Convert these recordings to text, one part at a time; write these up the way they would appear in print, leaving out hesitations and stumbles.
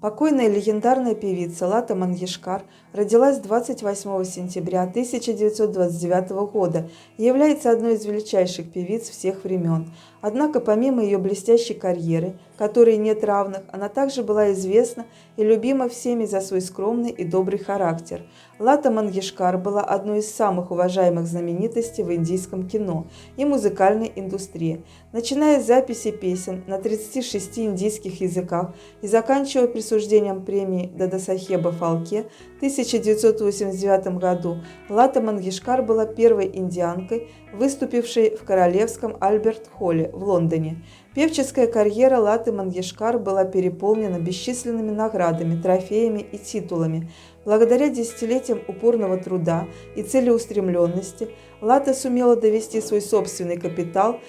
Покойная легендарная певица Лата Мангешкар родилась 28 сентября 1929 года и является одной из величайших певиц всех времен. Однако помимо ее блестящей карьеры, которой нет равных, она также была известна и любима всеми за свой скромный и добрый характер. Лата Мангешкар была одной из самых уважаемых знаменитостей в индийском кино и музыкальной индустрии, начиная с записи песен на 36 индийских языках и заканчивая присуждением премии Дадасахеба Фалке в 1989 году. Лата Мангешкар была первой индианкой, выступившей в Королевском Альберт-холле в Лондоне. Певческая карьера Латы Мангешкар была переполнена бесчисленными наградами, трофеями и титулами. Благодаря десятилетиям упорного труда и целеустремленности Лата сумела довести свой собственный капитал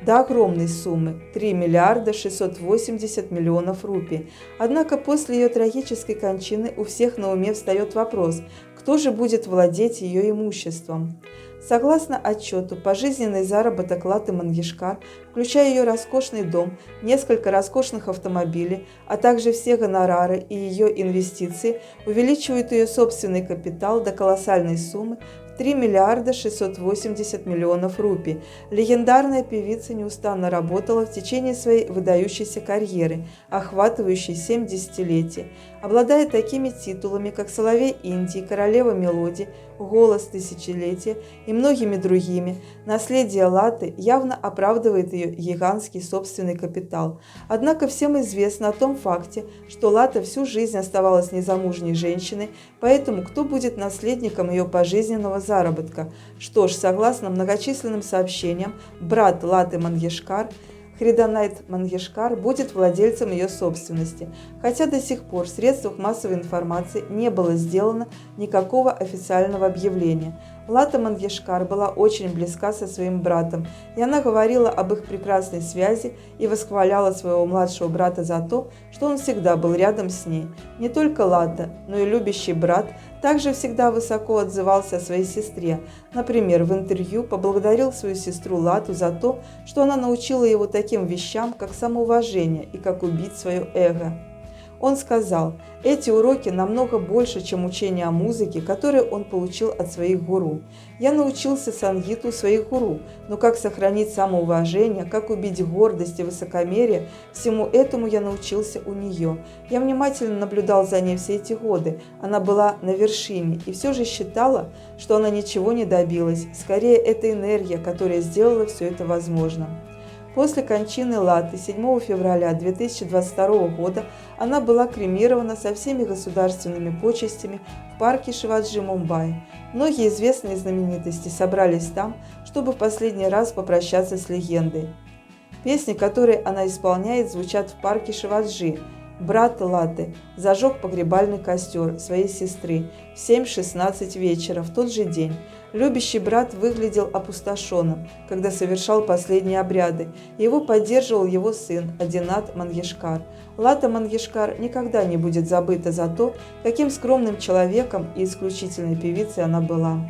до огромной суммы – 3 миллиарда 680 миллионов рупий. Однако после ее трагической кончины у всех на уме встает вопрос, кто же будет владеть ее имуществом. Согласно отчету, пожизненный заработок Латы Мангешкар, включая ее роскошный дом, несколько роскошных автомобилей, а также все гонорары и ее инвестиции, увеличивают ее собственный капитал до колоссальной суммы 3 миллиарда 680 миллионов рупий. Легендарная певица неустанно работала в течение своей выдающейся карьеры, охватывающей 7 десятилетий. Обладая такими титулами, как «Соловей Индии», «Королева мелодий», «Голос тысячелетия» и многими другими, наследие Латы явно оправдывает ее гигантский собственный капитал. Однако всем известно о том факте, что Лата всю жизнь оставалась незамужней женщиной, поэтому кто будет наследником ее пожизненного заработка? Что ж, согласно многочисленным сообщениям, брат Латы Мангешкар, Хриданайт Мангешкар, будет владельцем ее собственности, хотя до сих пор в средствах массовой информации не было сделано никакого официального объявления. Лата Мангешкар была очень близка со своим братом, и она говорила об их прекрасной связи и восхваляла своего младшего брата за то, что он всегда был рядом с ней. Не только Лата, но и любящий брат также всегда высоко отзывался о своей сестре. Например, в интервью поблагодарил свою сестру Лату за то, что она научила его таким вещам, как самоуважение и как убить свое эго. Он сказал: «Эти уроки намного больше, чем учение о музыке, которое он получил от своих гуру. Я научился сангиту у своих гуру, но как сохранить самоуважение, как убить гордость и высокомерие, всему этому я научился у нее. Я внимательно наблюдал за ней все эти годы. Она была на вершине и все же считала, что она ничего не добилась. Скорее, это энергия, которая сделала все это возможным». После кончины Латы 7 февраля 2022 года она была кремирована со всеми государственными почестями в парке Шиваджи, Мумбаи. Многие известные знаменитости собрались там, чтобы в последний раз попрощаться с легендой. Песни, которые она исполняет, звучат в парке Шиваджи. Брат Латы зажег погребальный костер своей сестры в 7:16 вечера в тот же день. Любящий брат выглядел опустошенным, когда совершал последние обряды. Его поддерживал его сын Адинат Мангешкар. Лата Мангешкар никогда не будет забыта за то, каким скромным человеком и исключительной певицей она была.